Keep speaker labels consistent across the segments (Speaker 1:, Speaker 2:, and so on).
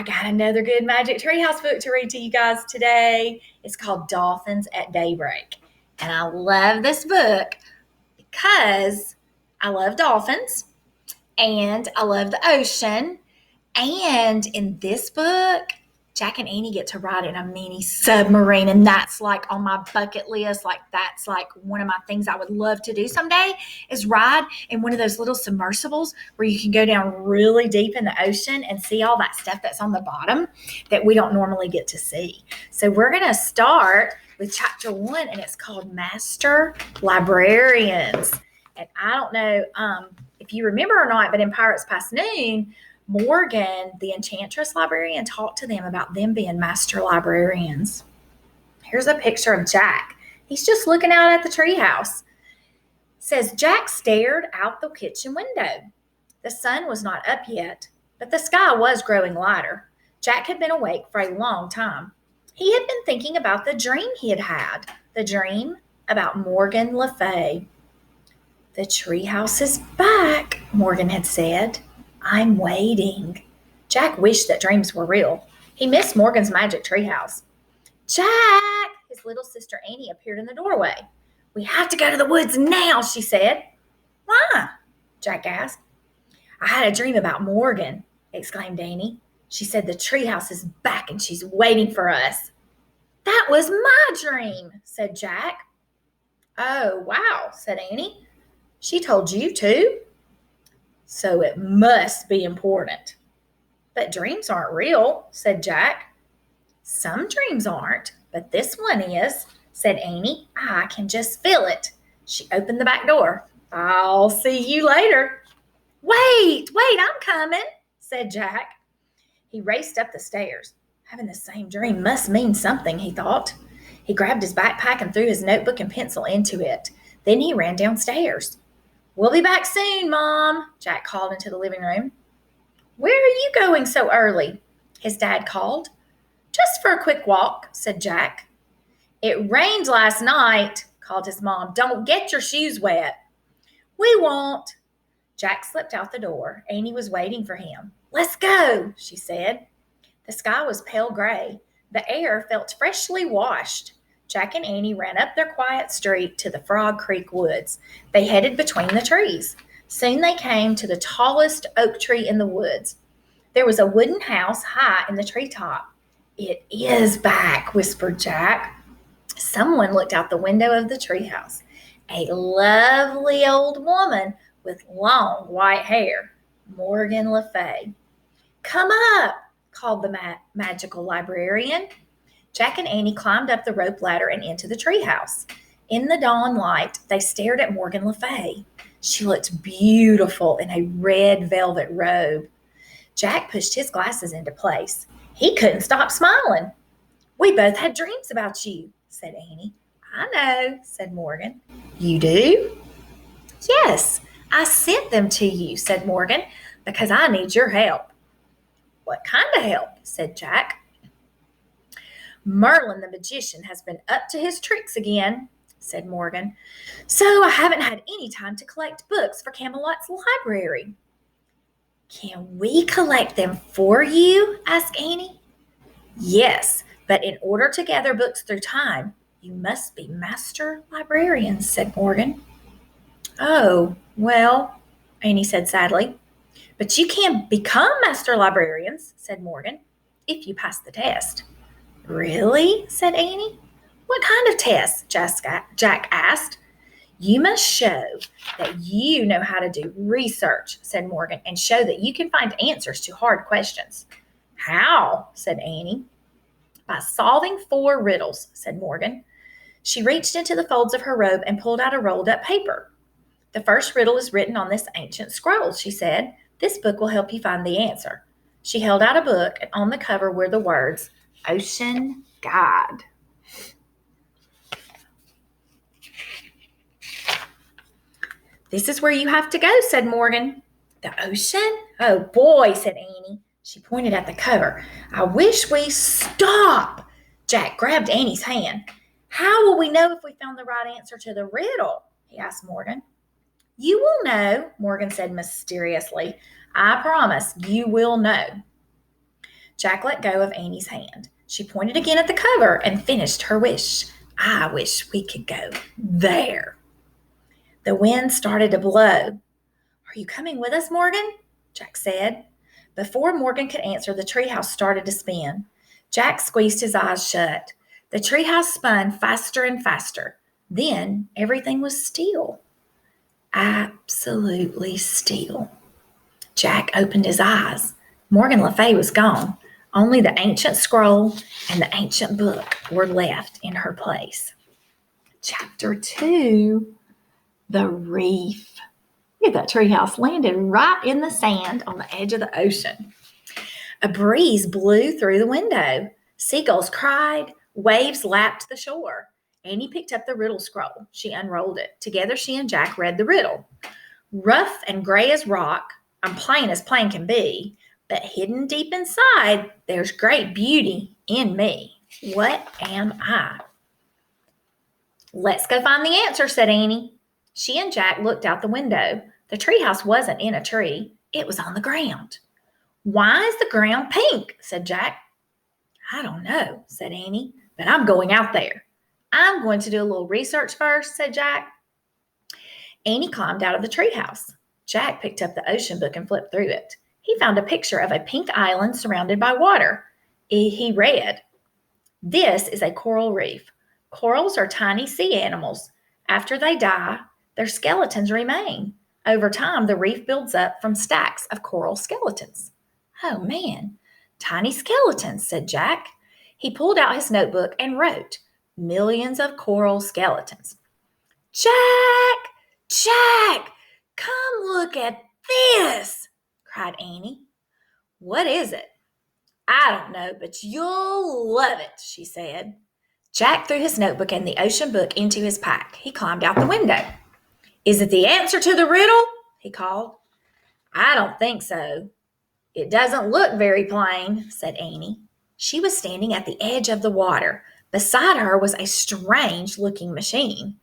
Speaker 1: I got another good Magic Treehouse book to read to you guys today. It's called Dolphins at Daybreak. And I love this book because I love dolphins and I love the ocean. And in this book, Jack and Annie get to ride in a mini submarine, and that's like on my bucket list. Like that's like one of my things I would love to do someday is ride in one of those little submersibles where you can go down really deep in the ocean and see all that stuff that's on the bottom that we don't normally get to see. So we're going to start with chapter 1, and it's called Master Librarians. And I don't know if you remember or not, but in Pirates Past Noon, Morgan, the enchantress librarian, talked to them about them being master librarians. Here's a picture of Jack. He's just looking out at the treehouse. It says, Jack stared out the kitchen window. The sun was not up yet, but the sky was growing lighter. Jack had been awake for a long time. He had been thinking about the dream he had had, the dream about Morgan Le Fay. The treehouse is back, Morgan had said. I'm waiting. Jack wished that dreams were real. He missed Morgan's magic treehouse. Jack! His little sister Annie appeared in the doorway. We have to go to the woods now, she said. Why? Jack asked. I had a dream about Morgan, exclaimed Annie. She said the treehouse is back and she's waiting for us. That was my dream, said Jack. Oh, wow, said Annie. She told you too? So it must be important. But dreams aren't real, said Jack. Some dreams aren't, but this one is, said Annie. I can just feel it. She opened the back door. I'll see you later. Wait, I'm coming, said Jack. He raced up the stairs. Having the same dream must mean something, he thought. He grabbed his backpack and threw his notebook and pencil into it. Then he ran downstairs. We'll be back soon, Mom, Jack called into the living room. Where are you going so early? His dad called. Just for a quick walk, said Jack. It rained last night, called his mom. Don't get your shoes wet. We won't. Jack slipped out the door. Annie was waiting for him. Let's go, she said. The sky was pale gray. The air felt freshly washed. Jack and Annie ran up their quiet street to the Frog Creek woods. They headed between the trees. Soon they came to the tallest oak tree in the woods. There was a wooden house high in the treetop. It is back, whispered Jack. Someone looked out the window of the treehouse. A lovely old woman with long white hair, Morgan Le Fay. Come up, called the magical librarian. Jack and Annie climbed up the rope ladder and into the treehouse. In the dawn light, they stared at Morgan Le Fay. She looked beautiful in a red velvet robe. Jack pushed his glasses into place. He couldn't stop smiling. We both had dreams about you, said Annie. I know, said Morgan. You do? Yes, I sent them to you, said Morgan, because I need your help. What kind of help? Said Jack. Merlin the magician has been up to his tricks again, said Morgan. So I haven't had any time to collect books for Camelot's library. Can we collect them for you? Asked Annie. Yes, but in order to gather books through time, you must be master librarians, said Morgan. Oh, well, Annie said sadly. But you can become master librarians, said Morgan, if you pass the test. Really? Said Annie. What kind of test? Jack asked. You must show that you know how to do research, said Morgan, and show that you can find answers to hard questions. How? Said Annie. By solving 4 riddles, said Morgan. She reached into the folds of her robe and pulled out a rolled up paper. The first riddle is written on this ancient scroll, she said. This book will help you find the answer. She held out a book, and on the cover were the words, Ocean Guide. This is where you have to go, said Morgan. The ocean? Oh boy, said Annie. She pointed at the cover. I wish we stop. Jack grabbed Annie's hand. How will we know if we found the right answer to the riddle? He asked Morgan. You will know, Morgan said mysteriously. I promise you will know. Jack let go of Annie's hand. She pointed again at the cover and finished her wish. I wish we could go there. The wind started to blow. Are you coming with us, Morgan? Jack said. Before Morgan could answer, the treehouse started to spin. Jack squeezed his eyes shut. The treehouse spun faster and faster. Then everything was still. Absolutely still. Jack opened his eyes. Morgan Le Fay was gone. Only the ancient scroll and the ancient book were left in her place. Chapter 2, The Reef. Look at that treehouse landed right in the sand on the edge of the ocean. A breeze blew through the window. Seagulls cried. Waves lapped the shore. Annie picked up the riddle scroll. She unrolled it. Together, she and Jack read the riddle. Rough and gray as rock, I'm plain as plain can be, but hidden deep inside, there's great beauty in me. What am I? Let's go find the answer, said Annie. She and Jack looked out the window. The treehouse wasn't in a tree. It was on the ground. Why is the ground pink? Said Jack. I don't know, said Annie, but I'm going out there. I'm going to do a little research first, said Jack. Annie climbed out of the treehouse. Jack picked up the ocean book and flipped through it. He found a picture of a pink island surrounded by water. He read, "This is a coral reef. Corals are tiny sea animals. After they die, their skeletons remain. Over time, the reef builds up from stacks of coral skeletons." Oh, man, tiny skeletons, said Jack. He pulled out his notebook and wrote, "Millions of coral skeletons." Jack! Jack! Come look at this! Cried Annie. What is it? I don't know, but you'll love it, she said. Jack threw his notebook and the ocean book into his pack. He climbed out the window. Is it the answer to the riddle? He called. I don't think so. It doesn't look very plain, said Annie. She was standing at the edge of the water. Beside her was a strange-looking machine.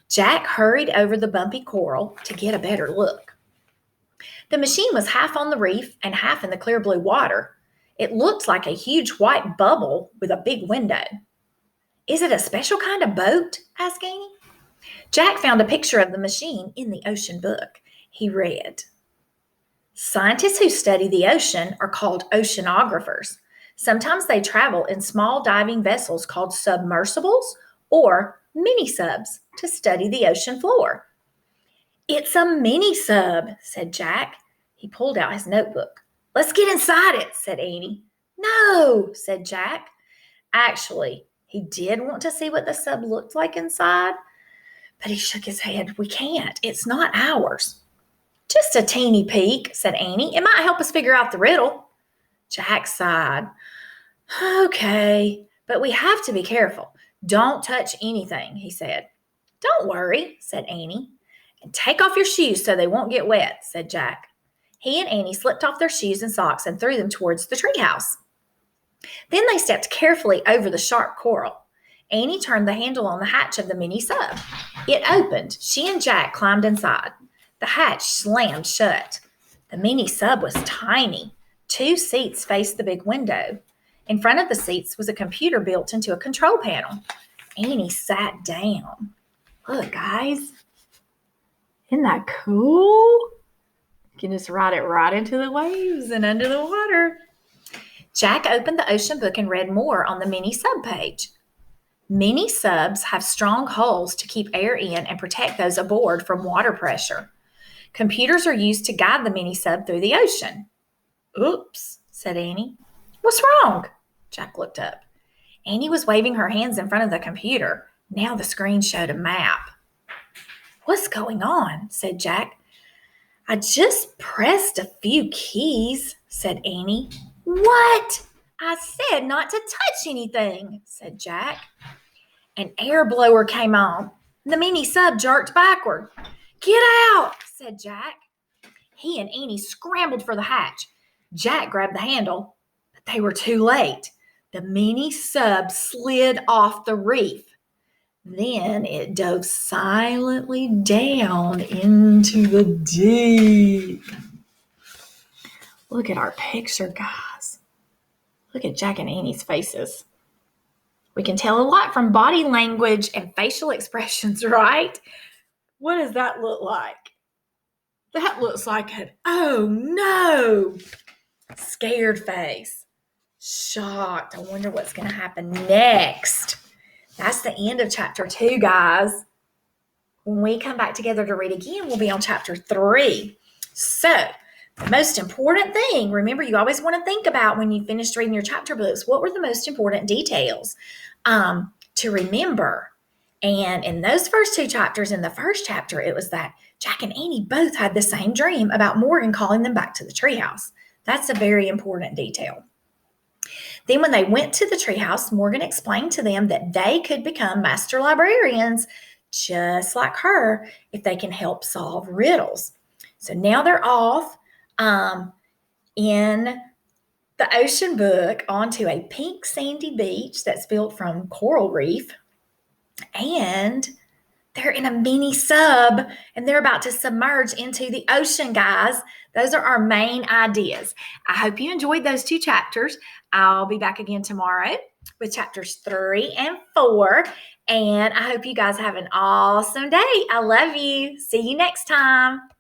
Speaker 1: Jack hurried over the bumpy coral to get a better look. The machine was half on the reef and half in the clear blue water. It looked like a huge white bubble with a big window. Is it a special kind of boat? Asked Annie. Jack found a picture of the machine in the ocean book. He read, Scientists who study the ocean are called oceanographers. Sometimes they travel in small diving vessels called submersibles or mini-subs to study the ocean floor. It's a mini-sub, said Jack. He pulled out his notebook. Let's get inside it, said Annie. No, said Jack. Actually, he did want to see what the sub looked like inside, but he shook his head. We can't. It's not ours. Just a teeny peek, said Annie. It might help us figure out the riddle. Jack sighed. Okay, but we have to be careful. Don't touch anything, he said. Don't worry, said Annie. And take off your shoes so they won't get wet, said Jack. He and Annie slipped off their shoes and socks and threw them towards the treehouse. Then they stepped carefully over the sharp coral. Annie turned the handle on the hatch of the mini sub. It opened. She and Jack climbed inside. The hatch slammed shut. The mini sub was tiny. 2 seats faced the big window. In front of the seats was a computer built into a control panel. Annie sat down. Look, guys. Isn't that cool? You can just ride it right into the waves and under the water. Jack opened the ocean book and read more on the mini sub page. Mini subs have strong hulls to keep air in and protect those aboard from water pressure. Computers are used to guide the mini sub through the ocean. Oops, said Annie. What's wrong? Jack looked up. Annie was waving her hands in front of the computer. Now the screen showed a map. What's going on? Said Jack. I just pressed a few keys, said Annie. What? I said not to touch anything, said Jack. An air blower came on. The mini sub jerked backward. Get out, said Jack. He and Annie scrambled for the hatch. Jack grabbed the handle, but they were too late. The mini sub slid off the reef. Then it dove silently down into the deep. Look at our picture, guys. Look at Jack and Annie's faces. We can tell a lot from body language and facial expressions, right? What does that look like? That looks like an, oh no, scared face. Shocked. I wonder what's going to happen next. That's the end of chapter 2, guys. When we come back together to read again, we'll be on chapter 3. So, the most important thing, remember, you always want to think about when you finished reading your chapter books, what were the most important details to remember? And in those first 2 chapters, in the first chapter, it was that Jack and Annie both had the same dream about Morgan calling them back to the treehouse. That's a very important detail. Then when they went to the treehouse, Morgan explained to them that they could become master librarians just like her if they can help solve riddles. So now they're off in the ocean book onto a pink sandy beach that's built from coral reef. And they're in a mini sub and they're about to submerge into the ocean, guys. Those are our main ideas. I hope you enjoyed those 2 chapters. I'll be back again tomorrow with chapters 3 and 4. And I hope you guys have an awesome day. I love you. See you next time.